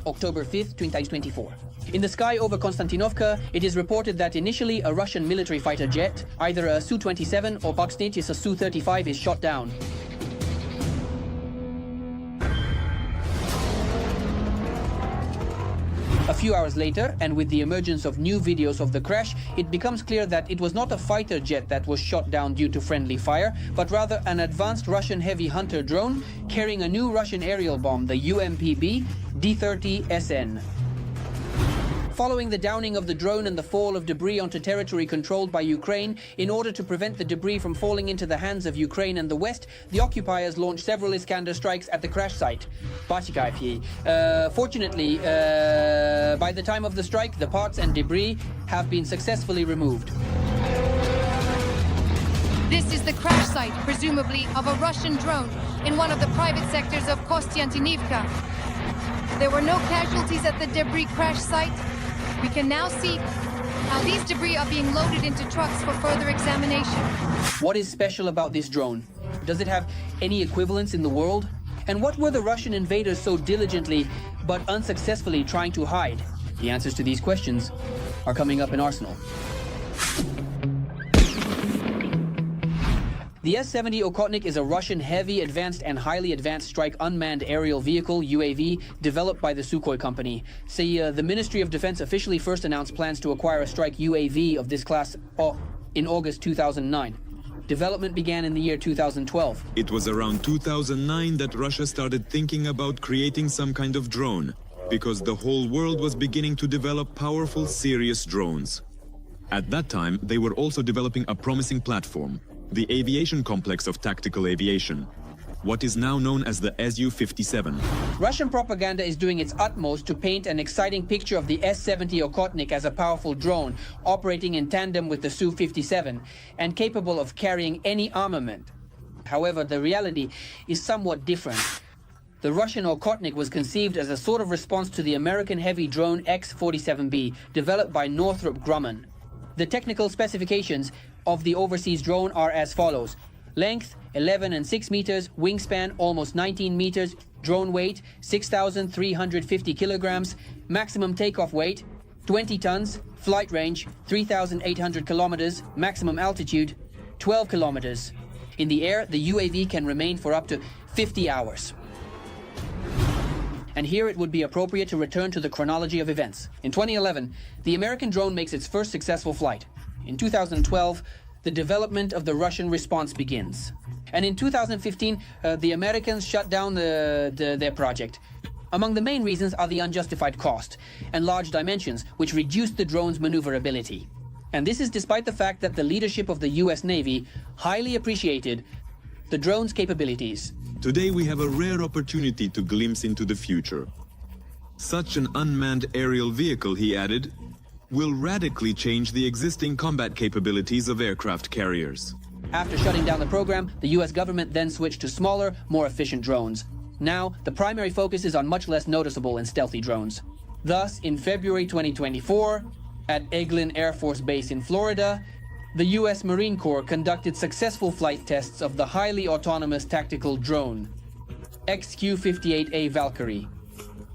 October 5th, 2024. In the sky over Konstantinovka, it is reported that initially a Russian military fighter jet, either a Su-27 or Buxnetis a Su-35, is shot down. A few hours later, and with the emergence of new videos of the crash, it becomes clear that it was not a fighter jet that was shot down due to friendly fire, but rather an advanced Russian heavy hunter drone carrying a new Russian aerial bomb, the UMPB D-30SN. Following the downing of the drone and the fall of debris onto territory controlled by Ukraine, in order to prevent the debris from falling into the hands of Ukraine and the West, the occupiers launched several Iskander strikes at the crash site. Fortunately, by the time of the strike, the parts and debris have been successfully removed. This is the crash site, presumably, of a Russian drone in one of the private sectors of Konstantinivka. There were no casualties at the debris crash site. We can now see how these debris are being loaded into trucks for further examination. What is special about this drone? Does it have any equivalents in the world? And what were the Russian invaders so diligently but unsuccessfully trying to hide? The answers to these questions are coming up in Arsenal. The S-70 Okhotnik is a Russian heavy, advanced and highly advanced strike unmanned aerial vehicle, UAV, developed by the Sukhoi company. The Ministry of Defense officially first announced plans to acquire a strike UAV of this class in August 2009. Development began in the year 2012. It was around 2009 that Russia started thinking about creating some kind of drone, because the whole world was beginning to develop powerful, serious drones. At that time, they were also developing a promising platform, the aviation complex of tactical aviation, what is now known as the Su-57. Russian propaganda is doing its utmost to paint an exciting picture of the S-70 Okhotnik as a powerful drone operating in tandem with the Su-57 and capable of carrying any armament. However, the reality is somewhat different. The Russian Okhotnik was conceived as a sort of response to the American heavy drone X-47B, developed by Northrop Grumman. The technical specifications of the overseas drone are as follows: length 11 and 6 meters, wingspan almost 19 meters, drone weight 6,350 kilograms, maximum takeoff weight 20 tons, flight range 3,800 kilometers, maximum altitude 12 kilometers. In the air, the UAV can remain for up to 50 hours. And here it would be appropriate to return to the chronology of events. In 2011, the American drone makes its first successful flight. In 2012, the development of the Russian response begins. And in 2015, the Americans shut down their project. Among the main reasons are the unjustified cost and large dimensions, which reduced the drone's maneuverability. And this is despite the fact that the leadership of the US Navy highly appreciated the drone's capabilities. Today we have a rare opportunity to glimpse into the future. Such an unmanned aerial vehicle, he added, will radically change the existing combat capabilities of aircraft carriers. After shutting down the program, the US government then switched to smaller, more efficient drones. Now, the primary focus is on much less noticeable and stealthy drones. Thus, in February 2024, at Eglin Air Force Base in Florida, the US Marine Corps conducted successful flight tests of the highly autonomous tactical drone, XQ-58A Valkyrie.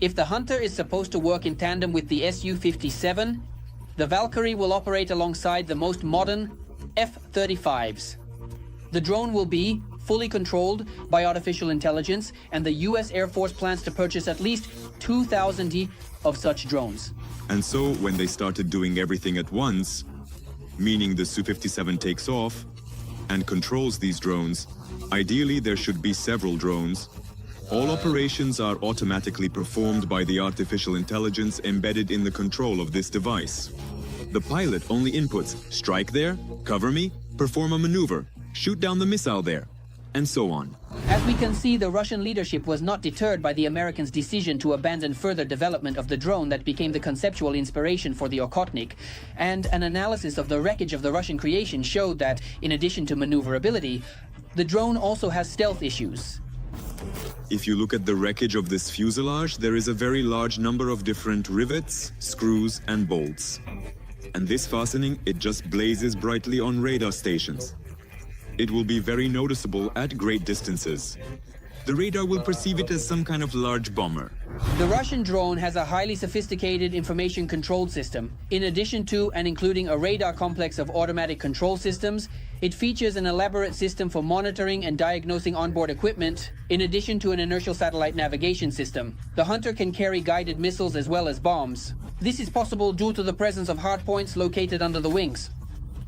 If the Hunter is supposed to work in tandem with the Su-57, the Valkyrie will operate alongside the most modern F-35s. The drone will be fully controlled by artificial intelligence, and the US Air Force plans to purchase at least 2,000 of such drones. And so, when they started doing everything at once, meaning the Su-57 takes off and controls these drones, ideally there should be several drones. All operations are automatically performed by the artificial intelligence embedded in the control of this device. The pilot only inputs, strike there, cover me, perform a maneuver, shoot down the missile there, and so on. As we can see, the Russian leadership was not deterred by the Americans' decision to abandon further development of the drone that became the conceptual inspiration for the Okhotnik, and an analysis of the wreckage of the Russian creation showed that, in addition to maneuverability, the drone also has stealth issues. If you look at the wreckage of this fuselage, there is a very large number of different rivets, screws and bolts. And this fastening, it just blazes brightly on radar stations. It will be very noticeable at great distances. the radar will perceive it as some kind of large bomber. The Russian drone has a highly sophisticated information control system. In addition to and including a radar complex of automatic control systems, it features an elaborate system for monitoring and diagnosing onboard equipment, in addition to an inertial satellite navigation system. The Hunter can carry guided missiles as well as bombs. This is possible due to the presence of hardpoints located under the wings.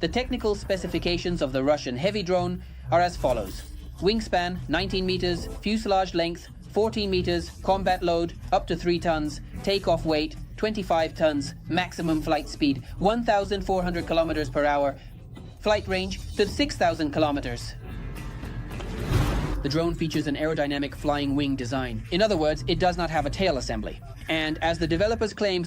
The technical specifications of the Russian heavy drone are as follows. Wingspan 19 meters, fuselage length 14 meters, combat load up to 3 tons, takeoff weight 25 tons, maximum flight speed 1,400 kilometers per hour, flight range to 6,000 kilometers. The drone features an aerodynamic flying wing design. In other words, it does not have a tail assembly. And as the developers claim,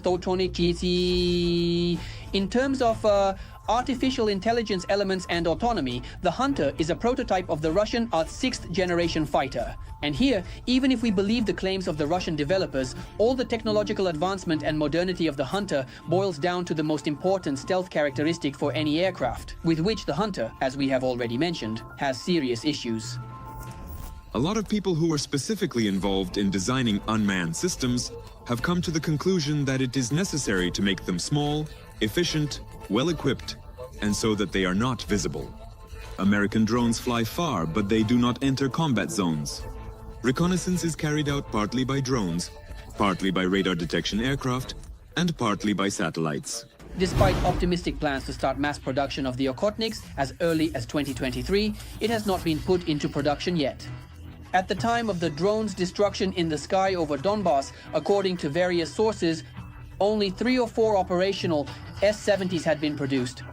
in terms of artificial intelligence elements and autonomy, the Hunter is a prototype of the Russian 6th generation fighter. And here, even if we believe the claims of the Russian developers, all the technological advancement and modernity of the Hunter boils down to the most important stealth characteristic for any aircraft, with which the Hunter, as we have already mentioned, has serious issues. A lot of people who are specifically involved in designing unmanned systems have come to the conclusion that it is necessary to make them small, efficient, well-equipped, and so that they are not visible. American drones fly far, but they do not enter combat zones. Reconnaissance is carried out partly by drones, partly by radar detection aircraft, and partly by satellites. Despite optimistic plans to start mass production of the Okhotniks as early as 2023, it has not been put into production yet. At the time of the drone's destruction in the sky over Donbass, according to various sources, only 3 or 4 operational S-70s had been produced.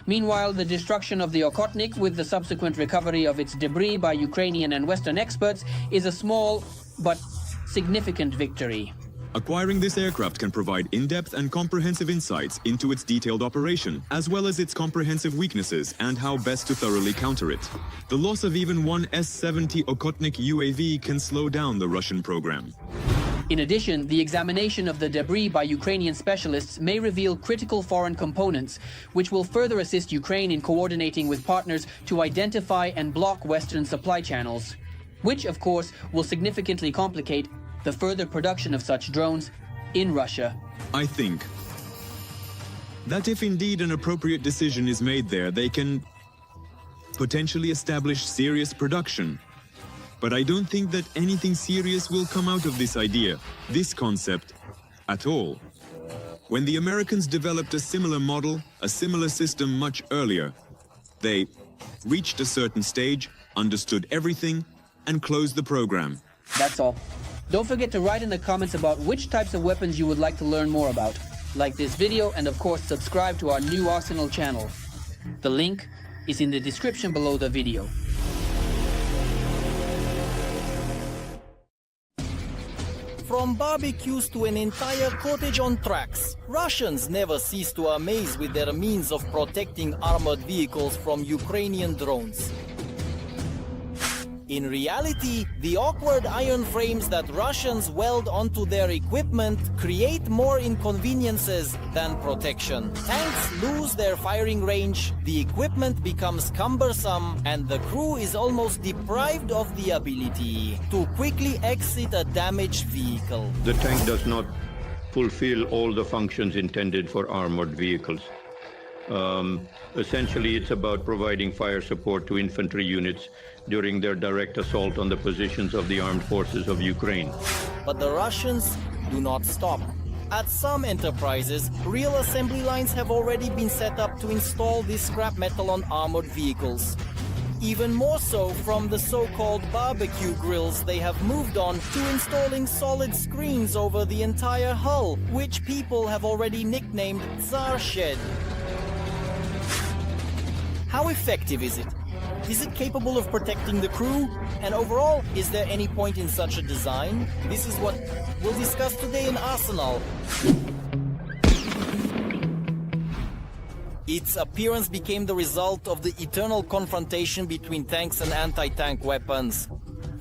Meanwhile, the destruction of the Okhotnik, with the subsequent recovery of its debris by Ukrainian and Western experts, is a small but significant victory. Acquiring this aircraft can provide in-depth and comprehensive insights into its detailed operation, as well as its comprehensive weaknesses and how best to thoroughly counter it. The loss of even one S-70 Okhotnik UAV can slow down the Russian program. In addition, the examination of the debris by Ukrainian specialists may reveal critical foreign components, which will further assist Ukraine in coordinating with partners to identify and block Western supply channels, which, of course, will significantly complicate the further production of such drones in Russia. I think that if indeed an appropriate decision is made there, they can potentially establish serious production. But I don't think that anything serious will come out of this idea, this concept, at all. When the Americans developed a similar model, a similar system much earlier, they reached a certain stage, understood everything, and closed the program. That's all. Don't forget to write in the comments about which types of weapons you would like to learn more about. Like this video and of course subscribe to our new Arsenal channel. The link is in the description below the video. From barbecues to an entire cottage on tracks, Russians never cease to amaze with their means of protecting armored vehicles from Ukrainian drones. In reality, the awkward iron frames that Russians weld onto their equipment create more inconveniences than protection. Tanks lose their firing range, the equipment becomes cumbersome, and the crew is almost deprived of the ability to quickly exit a damaged vehicle. The tank does not fulfill all the functions intended for armored vehicles. Essentially, it's about providing fire support to infantry units during their direct assault on the positions of the armed forces of Ukraine. But the Russians do not stop. At some enterprises, real assembly lines have already been set up to install this scrap metal on armored vehicles. Even more so from the so-called barbecue grills, they have moved on to installing solid screens over the entire hull, which people have already nicknamed Tsar Shed. How effective is it? Is it capable of protecting the crew? And overall, is there any point in such a design? This is what we'll discuss today in Arsenal. Its appearance became the result of the eternal confrontation between tanks and anti-tank weapons.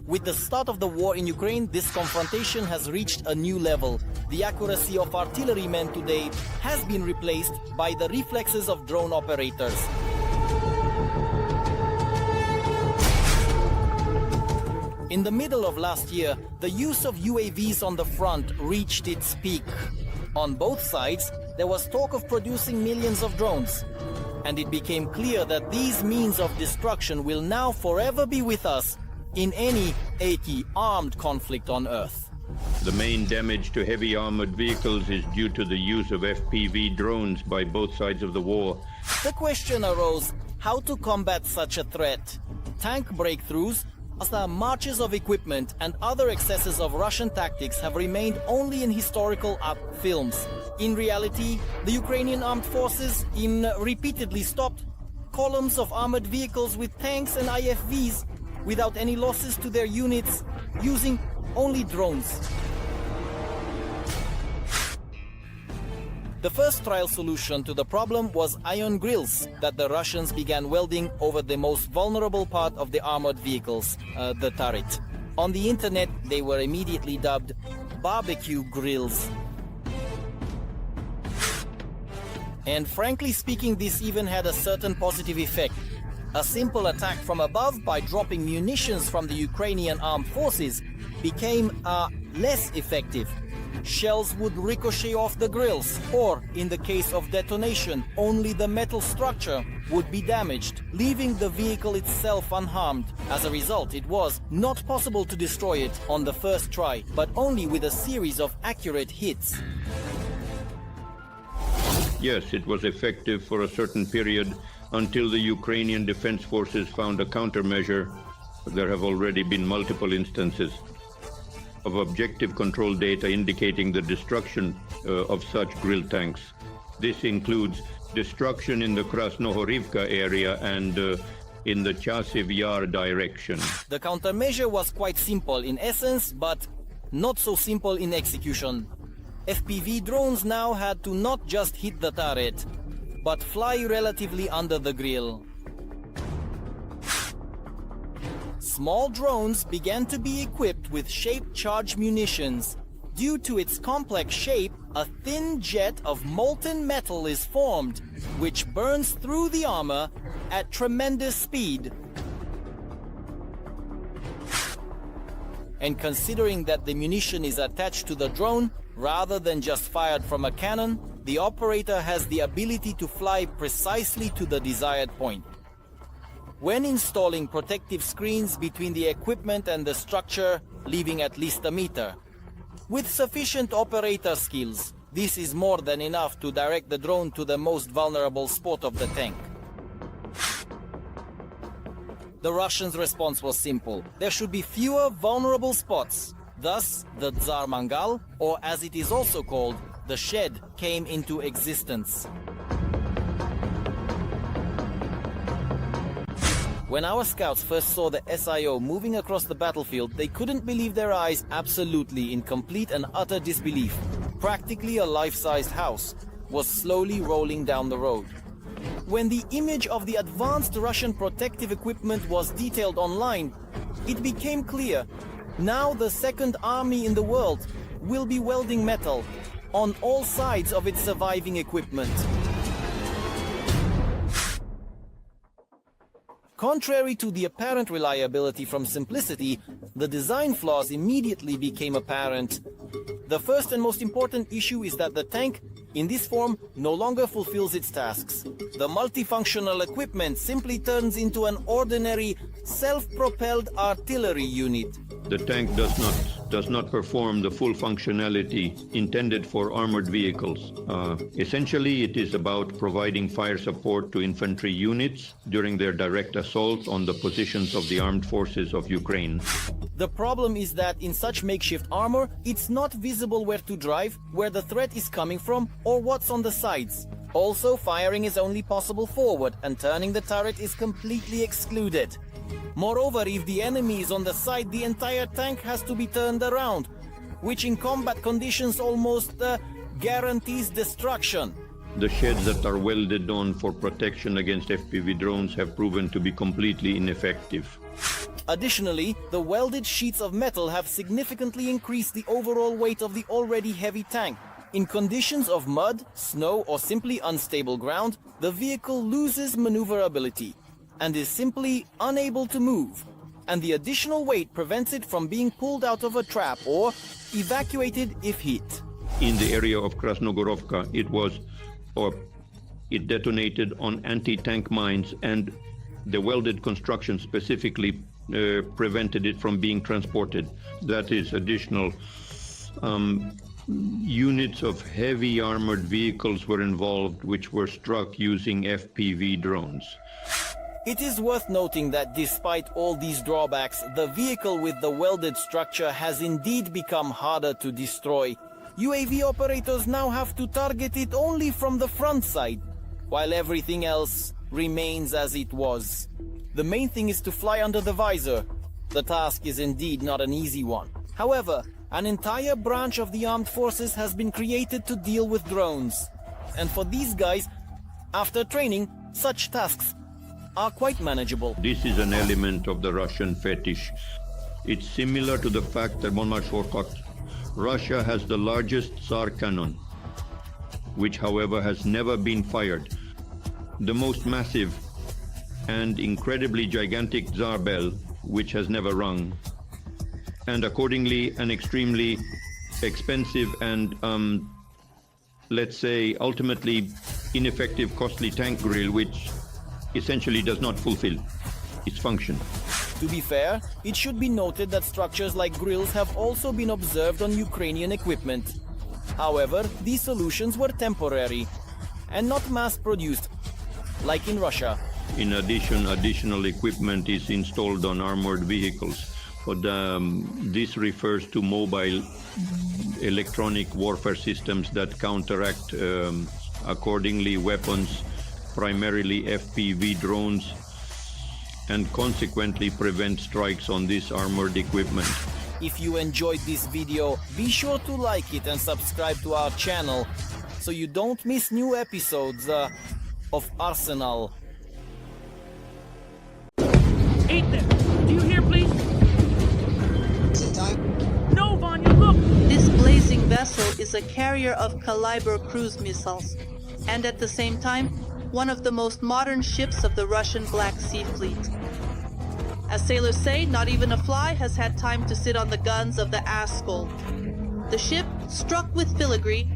With the start of the war in Ukraine, this confrontation has reached a new level. The accuracy of artillerymen today has been replaced by the reflexes of drone operators. In the middle of last year, the use of UAVs on the front reached its peak. On both sides, there was talk of producing millions of drones. And it became clear that these means of destruction will now forever be with us in any armed conflict on Earth. The main damage to heavy armored vehicles is due to the use of FPV drones by both sides of the war. The question arose how to combat such a threat. Tank breakthroughs, as the marches of equipment and other excesses of Russian tactics have remained only in historical films. In reality, the Ukrainian armed forces repeatedly stopped columns of armored vehicles with tanks and IFVs without any losses to their units, using only drones. The first trial solution to the problem was iron grills that the Russians began welding over the most vulnerable part of the armored vehicles, the turret. On the internet, they were immediately dubbed barbecue grills. And frankly speaking, this even had a certain positive effect. A simple attack from above by dropping munitions from the Ukrainian armed forces became less effective. Shells would ricochet off the grills, or, in the case of detonation, only the metal structure would be damaged, leaving the vehicle itself unharmed. As a result, it was not possible to destroy it on the first try, but only with a series of accurate hits. Yes, it was effective for a certain period until the Ukrainian Defense Forces found a countermeasure. There have already been multiple instances of objective control data indicating the destruction of such grill tanks. This includes destruction in the Krasnohorivka area and in the Chasiv Yar direction. The countermeasure was quite simple in essence, but not so simple in execution. FPV drones now had to not just hit the turret, but fly relatively under the grill. Small drones began to be equipped with shaped charge munitions. Due to its complex shape, a thin jet of molten metal is formed, which burns through the armor at tremendous speed. And considering that the munition is attached to the drone, rather than just fired from a cannon, the operator has the ability to fly precisely to the desired point. When installing protective screens between the equipment and the structure, leaving at least a meter. With sufficient operator skills, this is more than enough to direct the drone to the most vulnerable spot of the tank. The Russians' response was simple. There should be fewer vulnerable spots. Thus, the Tsar Mangal, or as it is also called, the shed, came into existence. When our scouts first saw the SIO moving across the battlefield, they couldn't believe their eyes, absolutely in complete and utter disbelief. Practically a life-sized house was slowly rolling down the road. When the image of the advanced Russian protective equipment was detailed online, it became clear. Now the second army in the world will be welding metal on all sides of its surviving equipment. Contrary to the apparent reliability from simplicity, the design flaws immediately became apparent. The first and most important issue is that the tank, in this form, no longer fulfills its tasks. The multifunctional equipment simply turns into an ordinary, self-propelled artillery unit. The tank does not perform the full functionality intended for armored vehicles. Essentially, it is about providing fire support to infantry units during their direct assault on the positions of the armed forces of Ukraine. The problem is that in such makeshift armor, it's not visible where to drive, where the threat is coming from, or what's on the sides. Also, firing is only possible forward, and turning the turret is completely excluded. Moreover, if the enemy is on the side, the entire tank has to be turned around, which in combat conditions almost guarantees destruction. The sheds that are welded on for protection against FPV drones have proven to be completely ineffective. Additionally, the welded sheets of metal have significantly increased the overall weight of the already heavy tank. In conditions of mud, snow, or simply unstable ground, the vehicle loses maneuverability and is simply unable to move. and the additional weight prevents it from being pulled out of a trap or evacuated if hit. In the area of Krasnogorovka, it detonated on anti-tank mines, and the welded construction specifically prevented it from being transported. That is, additional units of heavy armored vehicles were involved, which were struck using FPV drones. It is worth noting that despite all these drawbacks, the vehicle with the welded structure has indeed become harder to destroy. UAV operators now have to target it only from the front side, while everything else remains as it was. The main thing is to fly under the visor. The task is indeed not an easy one. However, an entire branch of the armed forces has been created to deal with drones. And for these guys, after training, such tasks are quite manageable. This is an element of the Russian fetish. It's similar to the fact that Russia has the largest Tsar cannon, which however has never been fired. The most massive and incredibly gigantic Tsar bell, which has never rung. And accordingly, an extremely expensive and, let's say, ultimately ineffective, costly tank grill, which essentially does not fulfill its function. To be fair, it should be noted that structures like grills have also been observed on Ukrainian equipment. However, these solutions were temporary and not mass-produced, like in Russia. In addition, additional equipment is installed on armored vehicles. But this refers to mobile electronic warfare systems that counteract accordingly weapons, primarily FPV drones, and consequently prevent strikes on this armored equipment. If you enjoyed this video, be sure to like it and subscribe to our channel so you don't miss new episodes of Arsenal. Eight there. Do you hear, please? No, Vanya, look! This blazing vessel is a carrier of caliber cruise missiles, and at the same time, one of the most modern ships of the Russian Black Sea Fleet. As sailors say, not even a fly has had time to sit on the guns of the Askol. The ship, struck with filigree,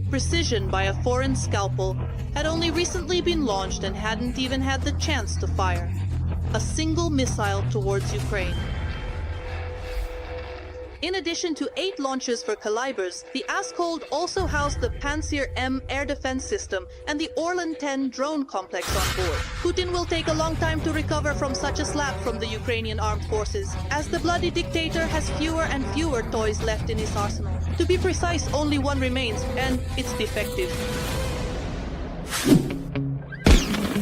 precision by a foreign scalpel, had only recently been launched and hadn't even had the chance to fire a single missile towards Ukraine. In addition to 8 launchers for calibers, the Askol also housed the Pantsir M air defense system and the Orlan 10 drone complex on board. Putin will take a long time to recover from such a slap from the Ukrainian armed forces, as the bloody dictator has fewer and fewer toys left in his arsenal. To be precise, only one remains, and it's defective.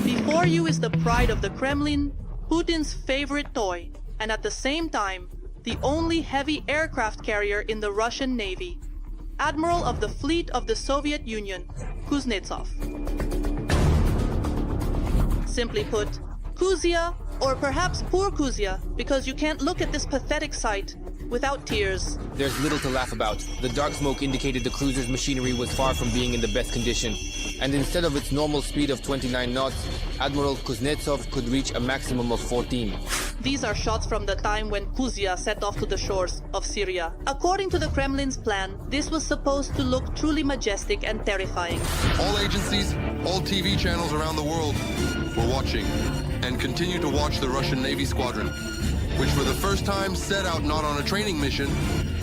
Before you is the pride of the Kremlin, Putin's favorite toy, and at the same time, the only heavy aircraft carrier in the Russian Navy, Admiral of the Fleet of the Soviet Union, Kuznetsov. Simply put, Kuzia, or perhaps poor Kuzia, because you can't look at this pathetic sight without tears. There's little to laugh about. The dark smoke indicated the cruiser's machinery was far from being in the best condition, and instead of its normal speed of 29 knots, Admiral Kuznetsov could reach a maximum of 14. These are shots from the time when Kuzia set off to the shores of Syria. According to the Kremlin's plan, this was supposed to look truly majestic and terrifying. All agencies, all TV channels around the world were watching and continue to watch the Russian Navy squadron, which for the first time set out not on a training mission,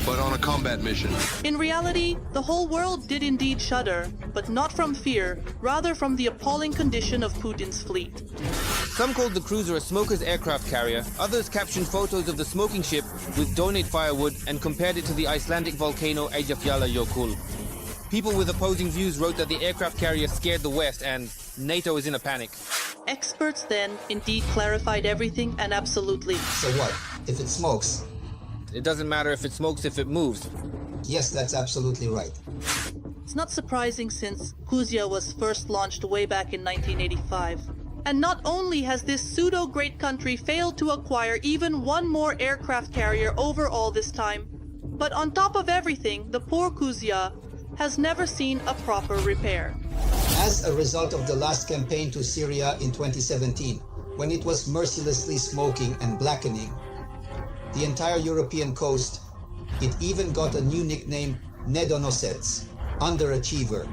but on a combat mission. In reality, the whole world did indeed shudder, but not from fear, rather from the appalling condition of Putin's fleet. Some called the cruiser a smoker's aircraft carrier, others captioned photos of the smoking ship with donate firewood and compared it to the Icelandic volcano Eyjafjallajökull. People with opposing views wrote that the aircraft carrier scared the West and NATO is in a panic. Experts then indeed clarified everything, and absolutely. So what? If it smokes? It doesn't matter if it smokes if it moves. Yes, that's absolutely right. It's not surprising since Kuzia was first launched way back in 1985. And not only has this pseudo-great country failed to acquire even one more aircraft carrier over all this time, but on top of everything, the poor Kuzia has never seen a proper repair. As a result of the last campaign to Syria in 2017, when it was mercilessly smoking and blackening, the entire European coast. It even got a new nickname, Nedonosets, underachiever.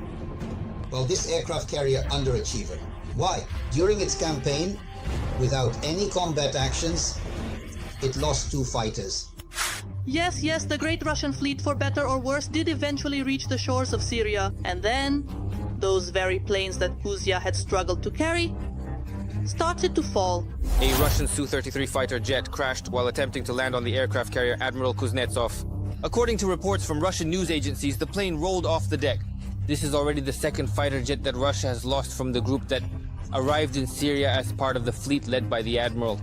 Well, this aircraft carrier underachiever. Why? During its campaign, without any combat actions, it lost 2 fighters. Yes, the great Russian fleet, for better or worse, did eventually reach the shores of Syria, and then those very planes that Kuzia had struggled to carry started to fall. A Russian Su-33 fighter jet crashed while attempting to land on the aircraft carrier Admiral Kuznetsov. According to reports from Russian news agencies, the plane rolled off the deck. This is already the second fighter jet that Russia has lost from the group that arrived in Syria as part of the fleet led by the Admiral.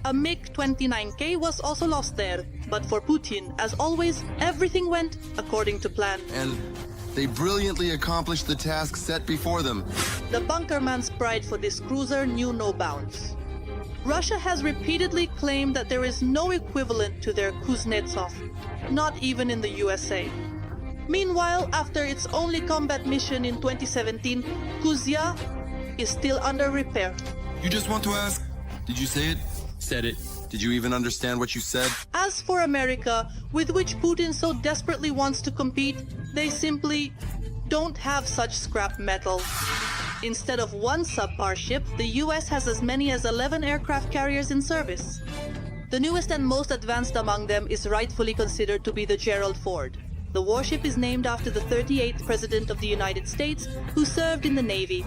A MiG-29K was also lost there, but for Putin, as always, everything went according to plan. And they brilliantly accomplished the task set before them. The bunkerman's pride for this cruiser knew no bounds. Russia has repeatedly claimed that there is no equivalent to their Kuznetsov, not even in the USA. Meanwhile, after its only combat mission in 2017, Kuzia is still under repair. You just want to ask, did you say it? Said it. Did you even understand what you said? As for America, with which Putin so desperately wants to compete, they simply don't have such scrap metal. Instead of 1 subpar ship, the US has as many as 11 aircraft carriers in service. The newest and most advanced among them is rightfully considered to be the Gerald Ford. The warship is named after the 38th President of the United States, who served in the Navy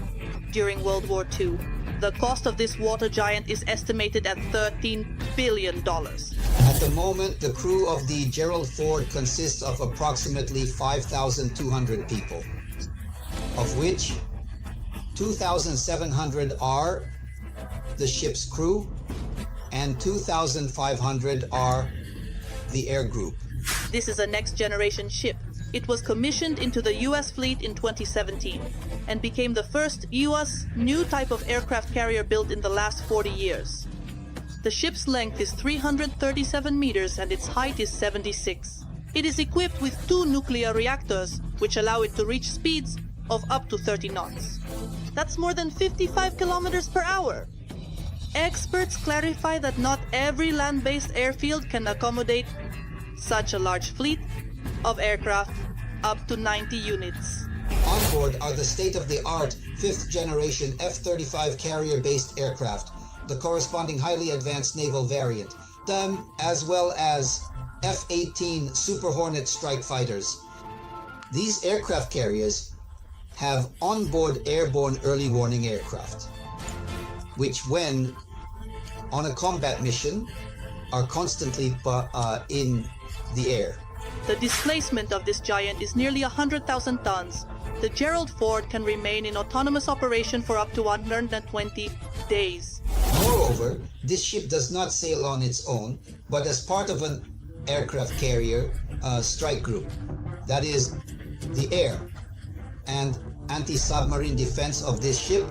during World War II. The cost of this water giant is estimated at $13 billion. At the moment, the crew of the Gerald Ford consists of approximately 5,200 people, of which 2,700 are the ship's crew and 2,500 are the air group. This is a next-generation ship. It was commissioned into the US fleet in 2017 and became the first US new type of aircraft carrier built in the last 40 years. The ship's length is 337 meters and its height is 76. It is equipped with 2 nuclear reactors, which allow it to reach speeds of up to 30 knots. That's more than 55 kilometers per hour. Experts clarify that not every land-based airfield can accommodate such a large fleet of aircraft, up to 90 units. On board are the state-of-the-art 5th generation F-35 carrier-based aircraft, the corresponding highly advanced naval variant, as well as F-18 Super Hornet strike fighters. These aircraft carriers have onboard airborne early warning aircraft, which when on a combat mission are constantly in the air. The displacement of this giant is nearly 100,000 tons. The Gerald Ford can remain in autonomous operation for up to 120 days. Moreover, this ship does not sail on its own, but as part of an aircraft carrier strike group. That is, the air and anti-submarine defense of this ship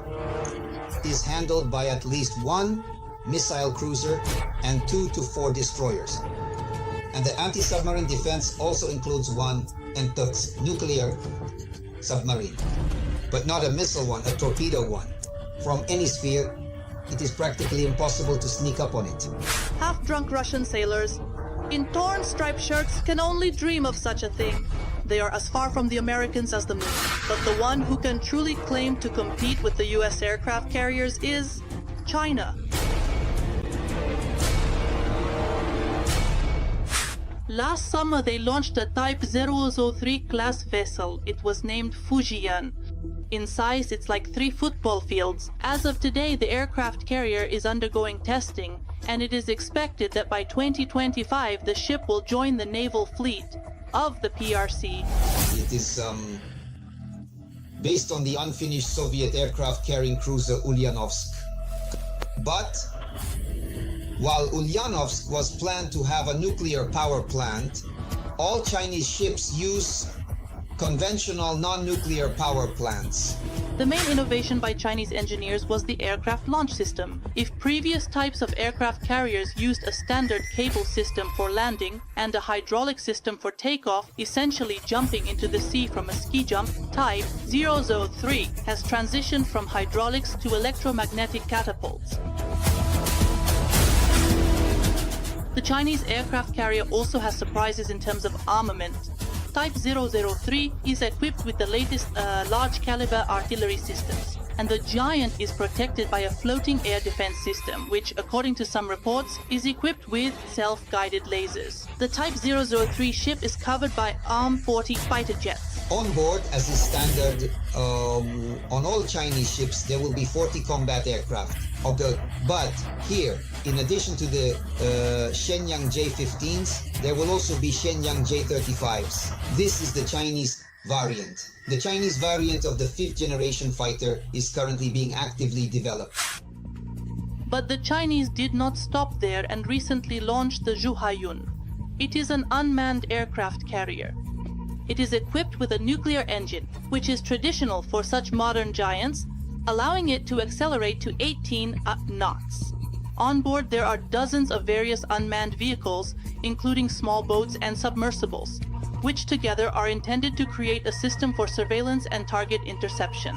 is handled by at least 1 missile cruiser and 2 to 4 destroyers. And the anti-submarine defense also includes 1 nuclear submarine, but not a missile one, a torpedo one. From any sphere, it is practically impossible to sneak up on it. Half-drunk Russian sailors in torn striped shirts can only dream of such a thing. They are as far from the Americans as the moon. But the one who can truly claim to compete with the US aircraft carriers is China. Last summer, they launched a Type 003 class vessel. It was named Fujian. In size, it's like 3 football fields. As of today, the aircraft carrier is undergoing testing, and it is expected that by 2025, the ship will join the naval fleet of the PRC. It is based on the unfinished Soviet aircraft carrying cruiser Ulyanovsk. But while Ulyanovsk was planned to have a nuclear power plant, all Chinese ships use conventional non-nuclear power plants. The main innovation by Chinese engineers was the aircraft launch system. If previous types of aircraft carriers used a standard cable system for landing and a hydraulic system for takeoff, essentially jumping into the sea from a ski jump, Type 003 has transitioned from hydraulics to electromagnetic catapults. The Chinese aircraft carrier also has surprises in terms of armament. Type 003 is equipped with the latest large caliber artillery systems, and the Giant is protected by a floating air defense system, which, according to some reports, is equipped with self-guided lasers. The Type 003 ship is covered by ARM-40 fighter jets. On board, as is standard on all Chinese ships, there will be 40 combat aircraft. But here, in addition to the Shenyang J-15s, there will also be Shenyang J-35s. This is the Chinese variant. The Chinese variant of the 5th generation fighter is currently being actively developed. But the Chinese did not stop there and recently launched the Zhuhayun. It is an unmanned aircraft carrier. It is equipped with a nuclear engine, which is traditional for such modern giants, allowing it to accelerate to 18 knots. On board, there are dozens of various unmanned vehicles, including small boats and submersibles, which together are intended to create a system for surveillance and target interception.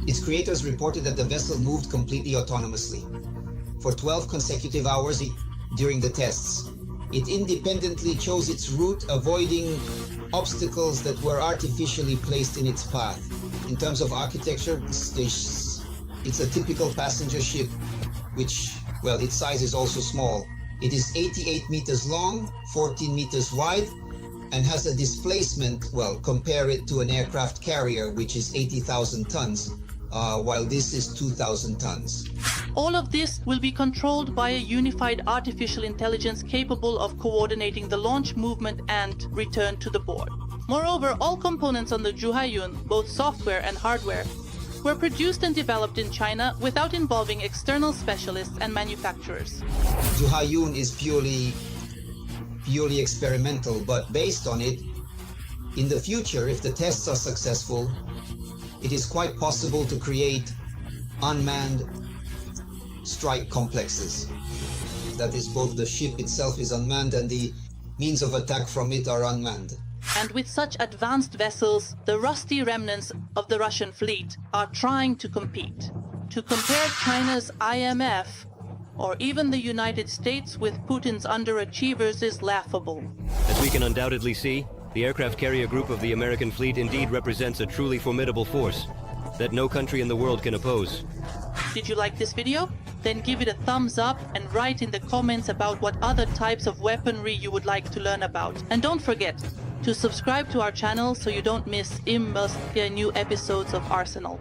Its creators reported that the vessel moved completely autonomously. For 12 consecutive hours during the tests, it independently chose its route, avoiding obstacles that were artificially placed in its path. In terms of architecture, it's a typical passenger ship, which, well, its size is also small. It is 88 meters long, 14 meters wide, and has a displacement, well, compare it to an aircraft carrier, which is 80,000 tons. While this is 2,000 tons. All of this will be controlled by a unified artificial intelligence capable of coordinating the launch, movement, and return to the board. Moreover, all components on the Zhuhayun, both software and hardware, were produced and developed in China without involving external specialists and manufacturers. Zhuhayun is purely experimental, but based on it, in the future, if the tests are successful, it is quite possible to create unmanned strike complexes. That is, both the ship itself is unmanned and the means of attack from it are unmanned. And with such advanced vessels, the rusty remnants of the Russian fleet are trying to compete. To compare China's IMF or even the United States with Putin's underachievers is laughable. As we can undoubtedly see, the aircraft carrier group of the American fleet indeed represents a truly formidable force that no country in the world can oppose. Did you like this video? Then give it a thumbs up and write in the comments about what other types of weaponry you would like to learn about. And don't forget to subscribe to our channel so you don't miss new episodes of Arsenal.